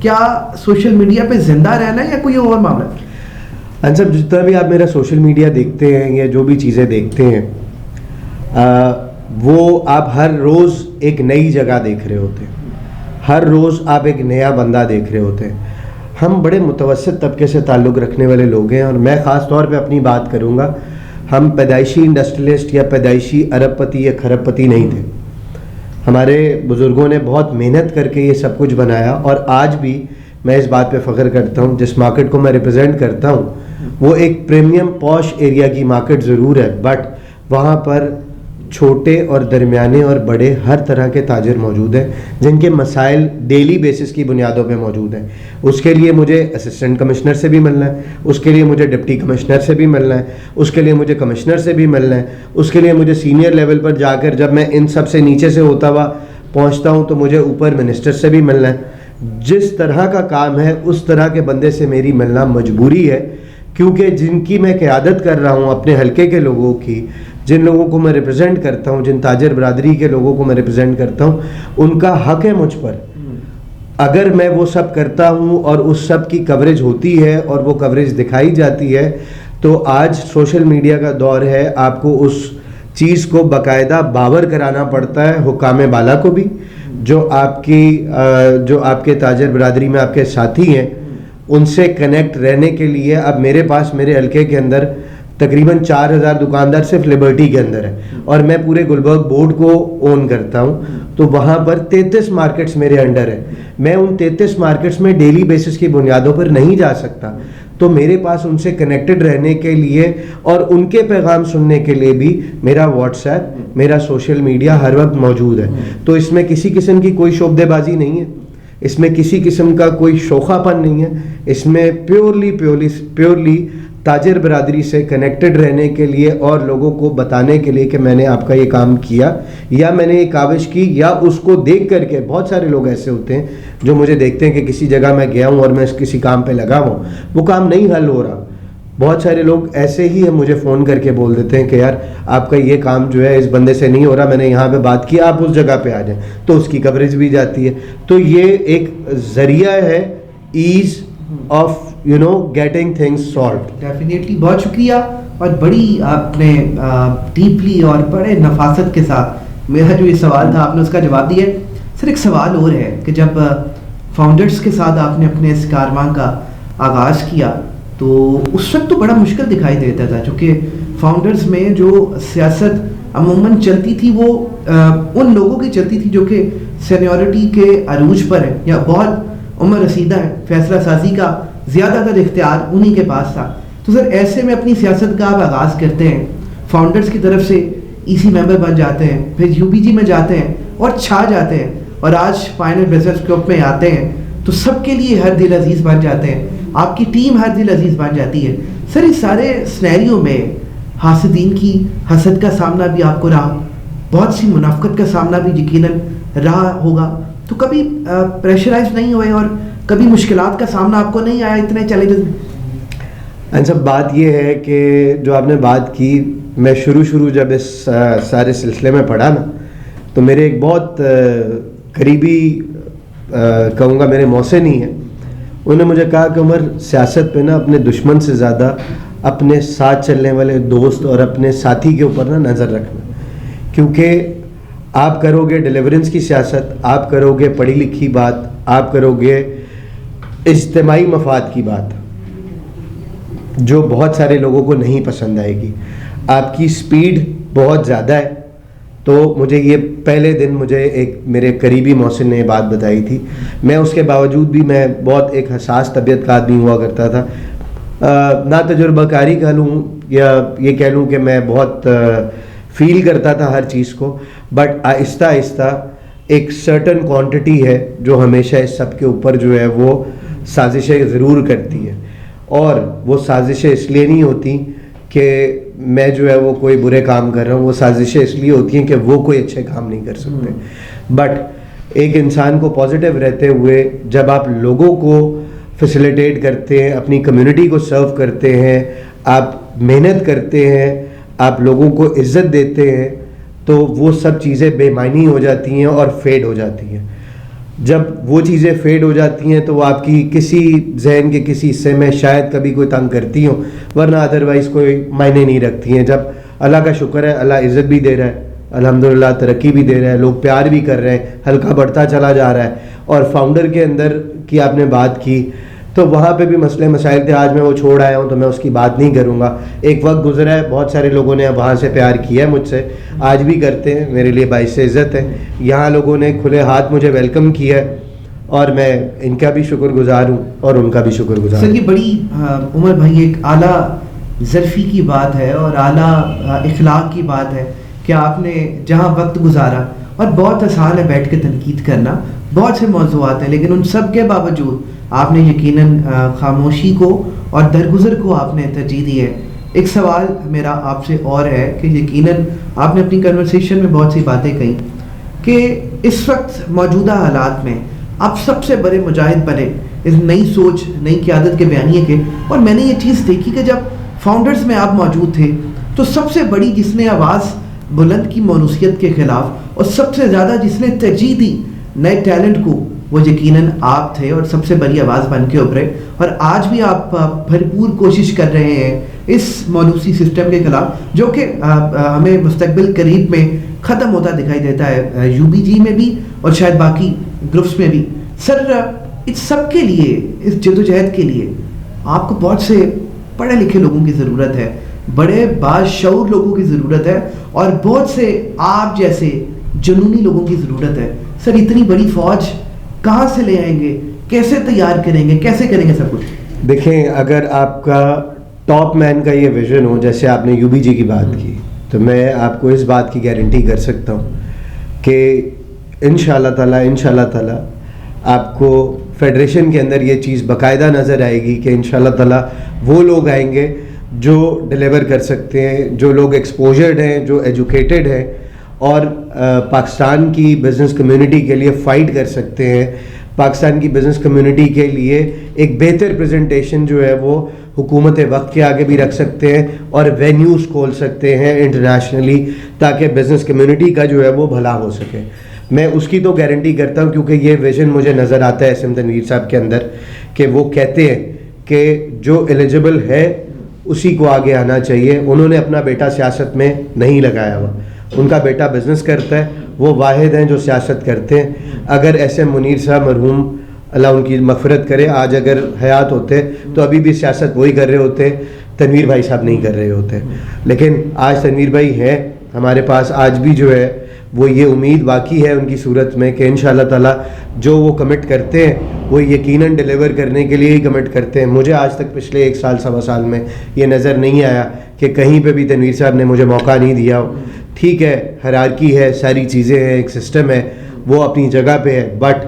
کیا social media پہ زندہ رہنا ہے یا کوئی اور معاملہ؟ انصب جتنا بھی آپ میرا سوشل میڈیا دیکھتے ہیں یا جو بھی چیزیں دیکھتے ہیں وہ آپ ہر روز ایک نئی جگہ دیکھ رہے ہوتے ہیں, ہر روز آپ ایک نیا بندہ دیکھ رہے ہوتے ہیں. ہم بڑے متوسط طبقے سے تعلق رکھنے والے لوگ ہیں, اور میں خاص طور پہ اپنی بات کروں گا. ہم پیدائشی انڈسٹریلسٹ یا پیدائشی ارب پتی یا کھرب پتی نہیں تھے. ہمارے بزرگوں نے بہت محنت کر کے یہ سب کچھ بنایا, اور آج بھی میں اس بات پہ فخر کرتا ہوں. جس مارکیٹ کو میں ریپرزینٹ کرتا ہوں وہ ایک پریمیم پوش ایریا کی مارکیٹ ضرور ہے, بٹ وہاں پر چھوٹے اور درمیانے اور بڑے ہر طرح کے تاجر موجود ہیں جن کے مسائل ڈیلی بیسس کی بنیادوں پہ موجود ہیں. اس کے لیے مجھے اسسٹنٹ کمشنر سے بھی ملنا ہے, اس کے لیے مجھے ڈپٹی کمشنر سے بھی ملنا ہے, اس کے لیے مجھے کمشنر سے بھی ملنا ہے, اس کے لیے مجھے سینئر لیول پر جا کر جب میں ان سب سے نیچے سے ہوتا ہوا پہنچتا ہوں تو مجھے اوپر منسٹر سے بھی ملنا ہے. جس طرح کا کام ہے اس طرح کے بندے سے میری ملنا مجبوری ہے, کیونکہ جن کی میں قیادت کر رہا ہوں اپنے حلقے کے لوگوں کی, جن لوگوں کو میں ریپرزینٹ کرتا ہوں, جن تاجر برادری کے لوگوں کو میں ریپرزینٹ کرتا ہوں, ان کا حق ہے مجھ پر. اگر میں وہ سب کرتا ہوں اور اس سب کی کوریج ہوتی ہے اور وہ کوریج دکھائی جاتی ہے, تو آج سوشل میڈیا کا دور ہے. آپ کو اس چیز کو باقاعدہ باور کرانا پڑتا ہے حکام بالا کو بھی, جو آپ کے تاجر برادری میں آپ کے ساتھی ہیں, ان سے کنیکٹ رہنے کے لیے. اب میرے پاس میرے حلقے کے اندر تقریباً 4000 دکاندار صرف لبرٹی کے اندر ہے, اور میں پورے گلبرگ بورڈ کو اون کرتا ہوں. تو وہاں پر 33 مارکیٹس میرے انڈر ہیں. میں ان 33 مارکیٹس میں ڈیلی بیسس کی بنیادوں پر نہیں جا سکتا, تو میرے پاس ان سے کنیکٹڈ رہنے کے لیے اور ان کے پیغام سننے کے لیے بھی میرا واٹس ایپ, میرا سوشل میڈیا ہر وقت موجود ہے. تو اس میں کسی قسم کی کوئی شعبدے بازی نہیں ہے, اس میں کسی قسم کا کوئی شوخہ پن نہیں ہے. اس میں پیورلی تاجر برادری سے کنیکٹڈ رہنے کے لیے اور لوگوں کو بتانے کے لیے کہ میں نے آپ کا یہ کام کیا یا میں نے یہ کاوش کی, یا اس کو دیکھ کر کے. بہت سارے لوگ ایسے ہوتے ہیں جو مجھے دیکھتے ہیں کہ کسی جگہ میں گیا ہوں اور میں کسی کام پہ لگا ہوں, وہ کام نہیں حل ہو رہا. بہت سارے لوگ ایسے ہی مجھے فون کر کے بول دیتے ہیں کہ یار آپ کا یہ کام جو ہے اس بندے سے نہیں ہو رہا, میں نے یہاں پہ بات کی, آپ اس جگہ پہ آ جائیں, تو اس کی کوریج بھی جاتی ہے. تو یہ ایک ذریعہ ہے as of getting things solved. Definitely بہت شکریہ, اور بڑی آپ نے ڈیپلی اور بڑے نفاست کے ساتھ میرا جو یہ سوال تھا آپ نے اس کا جواب دیا. سر ایک سوال اور ہے کہ جب فاؤنڈرز کے ساتھ آپ نے اپنے اس کارواں کا آغاز کیا تو اس وقت تو بڑا مشکل دکھائی دیتا تھا, چونکہ فاؤنڈرز میں جو سیاست عموماً چلتی تھی وہ ان لوگوں کی چلتی تھی جو کہ سینیورٹی کے عروج پر ہے یا بہت عمر رسیدہ ہے. فیصلہ سازی کا زیادہ تر اختیار انہی کے پاس تھا. تو سر ایسے میں اپنی سیاست کا آپ آغاز کرتے ہیں, فاؤنڈرز کی طرف سے ای سی ممبر بن جاتے ہیں, پھر یو پی جی میں جاتے ہیں اور چھا جاتے ہیں, اور آج فائنل بزنس گروپ میں آتے ہیں تو سب کے لیے ہر دل عزیز بن جاتے ہیں, آپ کی ٹیم ہر دل عزیز بن جاتی ہے. سر اس سارے سنیریو میں حاسدین کی حسد کا سامنا بھی آپ کو رہا, بہت سی منافقت کا سامنا بھی یقیناً رہا ہوگا, تو کبھی پریشرائز نہیں ہوئے اور کبھی مشکلات کا سامنا آپ کو نہیں آیا اتنے چیلنجز میں؟ سب بات یہ ہے کہ جو آپ نے بات کی, میں شروع جب اس سارے سلسلے میں پڑھا نا, تو میرے ایک بہت قریبی کہوں گا میرے موسن ہی ہیں, انہوں نے مجھے کہا کہ عمر سیاست پہ نا اپنے دشمن سے زیادہ اپنے ساتھ چلنے والے دوست اور اپنے ساتھی کے اوپر نا نظر رکھنا, کیونکہ آپ کرو گے ڈیلیورنس کی سیاست, آپ کرو گے پڑھی لکھی بات, آپ کرو گے اجتماعی مفاد کی بات, جو بہت سارے لوگوں کو نہیں پسند آئے گی. آپ کی سپیڈ بہت زیادہ ہے. تو مجھے یہ پہلے دن مجھے ایک میرے قریبی محسن نے یہ بات بتائی تھی. میں اس کے باوجود بھی میں بہت ایک حساس طبیعت کا آدمی ہوا کرتا تھا, نہ تجربہ کاری کہہ لوں یا یہ کہہ لوں کہ میں بہت فیل کرتا تھا ہر چیز کو, بٹ آہستہ آہستہ ایک سرٹن کوانٹٹی ہے جو ہمیشہ اس سب کے اوپر جو ہے وہ سازشیں ضرور کرتی ہے, اور وہ سازشیں اس لیے نہیں ہوتی کہ میں جو ہے وہ کوئی برے کام کر رہا ہوں, وہ سازشیں اس لیے ہوتی ہیں کہ وہ کوئی اچھے کام نہیں کر سکتے. بٹ ایک انسان کو پازیٹیو رہتے ہوئے جب آپ لوگوں کو فیسیلیٹیٹ کرتے ہیں, اپنی کمیونٹی کو سرو کرتے ہیں, آپ محنت کرتے ہیں, آپ لوگوں کو عزت دیتے ہیں, تو وہ سب چیزیں بے معنی ہو جاتی ہیں اور فیڈ ہو جاتی ہیں. جب وہ چیزیں فیڈ ہو جاتی ہیں تو وہ آپ کی کسی ذہن کے کسی حصے میں شاید کبھی کوئی تنگ کرتی ہوں، ورنہ ادروائز کوئی معنی نہیں رکھتی ہیں. جب اللہ کا شکر ہے، اللہ عزت بھی دے رہا ہے الحمدللہ، ترقی بھی دے رہا ہے، لوگ پیار بھی کر رہے ہیں، ہلکا بڑھتا چلا جا رہا ہے. اور فاؤنڈر کے اندر کی آپ نے بات کی تو وہاں پہ بھی مسئلے مسائل تھے. آج میں وہ چھوڑ آیا ہوں تو میں اس کی بات نہیں کروں گا. ایک وقت گزرا ہے، بہت سارے لوگوں نے وہاں سے پیار کیا ہے مجھ سے، آج بھی کرتے ہیں، میرے لیے باعث عزت ہے. یہاں لوگوں نے کھلے ہاتھ مجھے ویلکم کیا ہے اور میں ان کا بھی شکر گزار ہوں اور ان کا بھی شکر گزار ہوں. سر یہ بڑی عمر بھائی ایک اعلیٰ ظرفی کی بات ہے اور اعلیٰ اخلاق کی بات ہے کہ آپ نے جہاں وقت گزارا، اور بہت آسان ہے بیٹھ کے تنقید کرنا، بہت سے موضوعات ہیں، لیکن ان سب کے باوجود آپ نے یقیناً خاموشی کو اور درگزر کو آپ نے ترجیح دی ہے. ایک سوال میرا آپ سے اور ہے کہ یقیناً آپ نے اپنی کنورسیشن میں بہت سی باتیں کہیں کہ اس وقت موجودہ حالات میں آپ سب سے بڑے مجاہد بنے اس نئی سوچ، نئی قیادت کے بیانیے کے. اور میں نے یہ چیز دیکھی کہ جب فاؤنڈرز میں آپ موجود تھے تو سب سے بڑی جس نے آواز بلند کی موروثیت کے خلاف اور سب سے زیادہ جس نے ترجیح دی نئے ٹیلنٹ کو، وہ یقیناً آپ تھے اور سب سے بڑی آواز بن کے ابھرے. اور آج بھی آپ بھرپور کوشش کر رہے ہیں اس موروثی سسٹم کے خلاف جو کہ ہمیں مستقبل قریب میں ختم ہوتا دکھائی دیتا ہے، یو بی جی میں بھی اور شاید باقی گروپس میں بھی. سر اس سب کے لیے، اس جدوجہد کے لیے آپ کو بہت سے پڑھے لکھے لوگوں کی ضرورت ہے، بڑے باشعور لوگوں کی ضرورت ہے اور بہت سے آپ جیسے جنونی لوگوں کی ضرورت ہے. سر اتنی بڑی فوج کہاں سے لے آئیں گے، کیسے تیار کریں گے، کیسے کریں گے سب کچھ؟ دیکھیں، اگر آپ کا ٹاپ مین کا یہ ویژن ہو، جیسے آپ نے یو بی جی کی بات کی، تو میں آپ کو اس بات کی گارنٹی کر سکتا ہوں کہ انشاءاللہ تعالیٰ آپ کو فیڈریشن کے اندر یہ چیز باقاعدہ نظر آئے گی کہ انشاءاللہ تعالیٰ وہ لوگ آئیں گے جو ڈیلیور کر سکتے ہیں، جو لوگ ایکسپوجرڈ ہیں، جو ایجوکیٹڈ ہیں اور پاکستان کی بزنس کمیونٹی کے لیے فائٹ کر سکتے ہیں، پاکستان کی بزنس کمیونٹی کے لیے ایک بہتر پریزنٹیشن جو ہے وہ حکومت وقت کے آگے بھی رکھ سکتے ہیں اور وینیوز کھول سکتے ہیں انٹرنیشنلی، تاکہ بزنس کمیونٹی کا جو ہے وہ بھلا ہو سکے. میں اس کی تو گارنٹی کرتا ہوں کیونکہ یہ ویژن مجھے نظر آتا ہے اسم تنویر صاحب کے اندر کہ وہ کہتے ہیں کہ جو ایلیجبل ہے اسی کو آگے آنا چاہیے. انہوں نے اپنا بیٹا سیاست میں نہیں لگایا ہوا، ان کا بیٹا بزنس کرتا ہے، وہ واحد ہیں جو سیاست کرتے ہیں. اگر ایسے منیر صاحب مرحوم اللہ ان کی مغفرت کرے آج اگر حیات ہوتے تو ابھی بھی سیاست وہی کر رہے ہوتے، تنویر بھائی صاحب نہیں کر رہے ہوتے. لیکن آج تنویر بھائی ہیں ہمارے پاس، آج بھی جو ہے وہ یہ امید باقی ہے ان کی صورت میں کہ انشاءاللہ تعالیٰ جو وہ کمٹ کرتے ہیں وہ یقیناً ڈیلیور کرنے کے لیے ہی کمٹ کرتے ہیں. مجھے آج تک پچھلے 1 سال سوا سال میں یہ نظر نہیں آیا کہ کہیں پہ بھی تنویر صاحب نے مجھے موقع نہیں دیا ہو. ٹھیک ہے، ہیرارکی ہے، ساری چیزیں ہیں، ایک سسٹم ہے، وہ اپنی جگہ پہ ہے، بٹ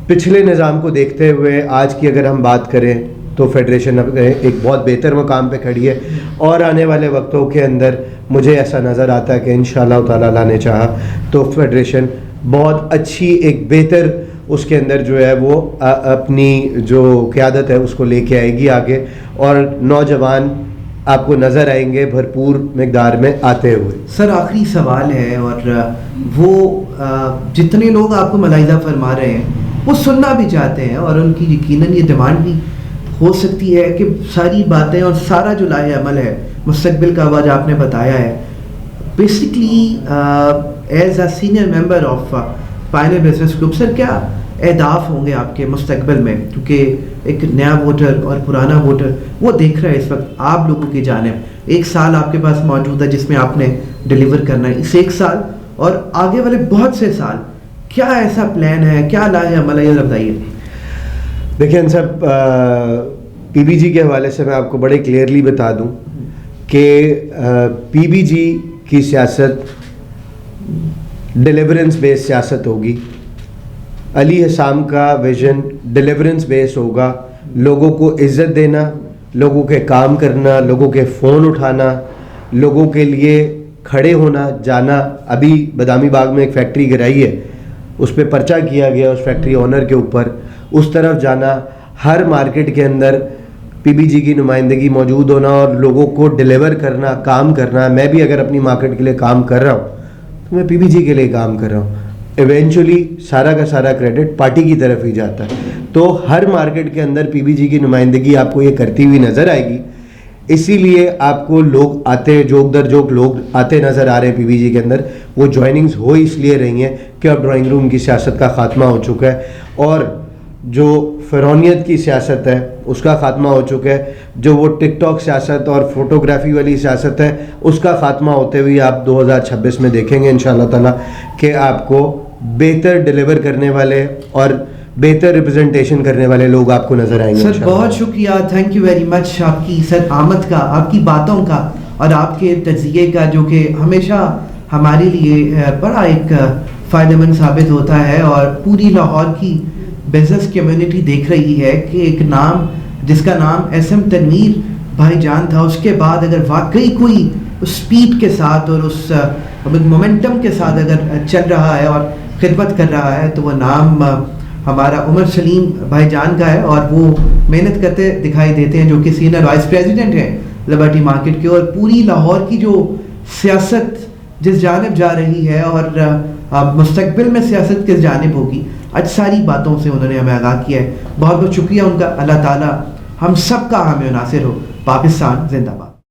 پچھلے نظام کو دیکھتے ہوئے آج کی اگر ہم بات کریں تو فیڈریشن ایک بہت بہتر مقام پہ کھڑی ہے. اور آنے والے وقتوں کے اندر مجھے ایسا نظر آتا ہے کہ انشاءاللہ تعالیٰ اللہ نے چاہا تو فیڈریشن بہت اچھی ایک بہتر اس کے اندر جو ہے وہ اپنی جو قیادت ہے اس کو لے کے آئے گی آگے، اور نوجوان آپ کو نظر آئیں گے بھرپور مقدار میں آتے ہوئے. سر آخری سوال ہے، اور وہ جتنے لوگ آپ کو ملاحظہ فرما رہے ہیں وہ سننا بھی چاہتے ہیں اور ان کی یقیناً یہ ڈیمانڈ بھی ہو سکتی ہے کہ ساری باتیں اور سارا جو لاہ عمل ہے مستقبل کا آج آپ نے بتایا ہے. Basically as a senior member of pioneer business group, sir کیا اہداف ہوں گے آپ کے مستقبل میں؟ کیونکہ ایک نیا ووٹر اور پرانا ووٹر وہ دیکھ رہا ہے اس وقت آپ لوگوں کی جانب. 1 سال آپ کے پاس موجود ہے جس میں آپ نے ڈیلیور کرنا ہے، اس 1 سال اور آگے والے بہت سے سال کیا ایسا پلان ہے، کیا لاہ عمل ہے، یہ بتائیے. دیکھیں صاحب، پی بی جی کے حوالے سے میں آپ کو بڑے کلیئرلی بتا دوں کہ پی بی جی کی سیاست ڈیلیورنس بیس سیاست ہوگی. علی حسام کا ویژن ڈیلیورنس بیس ہوگا، لوگوں کو عزت دینا، لوگوں کے کام کرنا، لوگوں کے فون اٹھانا، لوگوں کے لیے کھڑے ہونا، جانا. ابھی بادامی باغ میں ایک فیکٹری گرائی ہے، اس پہ پرچہ کیا گیا اس فیکٹری اونر کے اوپر، اس طرف جانا، ہر مارکیٹ کے اندر پی بی جی کی نمائندگی موجود ہونا اور لوگوں کو ڈیلیور کرنا، کام کرنا. میں بھی اگر اپنی مارکیٹ کے لیے کام کر رہا ہوں تو میں پی بی جی کے لیے کام کر رہا ہوں. ایونچولی سارا کا سارا کریڈٹ پارٹی کی طرف ہی جاتا ہے. تو ہر مارکیٹ کے اندر پی بی جی کی نمائندگی آپ کو یہ کرتی ہوئی نظر آئے گی. اسی لیے آپ کو لوگ آتے جوک در جوک لوگ آتے نظر آ رہے ہیں پی بی جی کے اندر. وہ جوائننگز ہو اس لیے رہی ہیں کہ اب ڈرائنگ روم کی سیاست کا خاتمہ ہو چکا ہے, اور جو فرونیت کی سیاست ہے اس کا خاتمہ ہو چکا ہے. جو وہ ٹک ٹاک سیاست اور فوٹوگرافی والی سیاست ہے اس کا خاتمہ ہوتے ہوئے آپ 2026 میں دیکھیں گے انشاءاللہ تعالیٰ کہ آپ کو بہتر ڈیلیور کرنے والے اور بہتر ریپرزنٹیشن کرنے والے لوگ آپ کو نظر آئیں گے. سر بہت شکریہ, تھینک یو ویری مچ آپ کی سر آمد کا, آپ کی باتوں کا اور آپ کے تجزیے کا, جو کہ ہمیشہ ہمارے لیے بڑا ایک فائدہ مند ثابت ہوتا ہے. اور پوری لاہور کی بزنس کمیونٹی دیکھ رہی ہے کہ ایک نام جس کا نام ایس ایم تنویر بھائی جان تھا, اس کے بعد اگر واقعی کوئی اس سپیڈ کے ساتھ اور اس مومنٹم کے ساتھ اگر چل رہا ہے اور خدمت کر رہا ہے تو وہ نام ہمارا عمر سلیم بھائی جان کا ہے. اور وہ محنت کرتے دکھائی دیتے ہیں, جو کہ سینئر وائس پریزیڈنٹ ہیں لبرٹی مارکیٹ کے. اور پوری لاہور کی جو سیاست جس جانب جا رہی ہے اور مستقبل میں سیاست کس جانب ہوگی, آج ساری باتوں سے انہوں نے ہمیں آگاہ کیا ہے. بہت بہت شکریہ ان کا. اللہ تعالیٰ ہم سب کا حامی و ناصر ہو. پاکستان زندہ باد.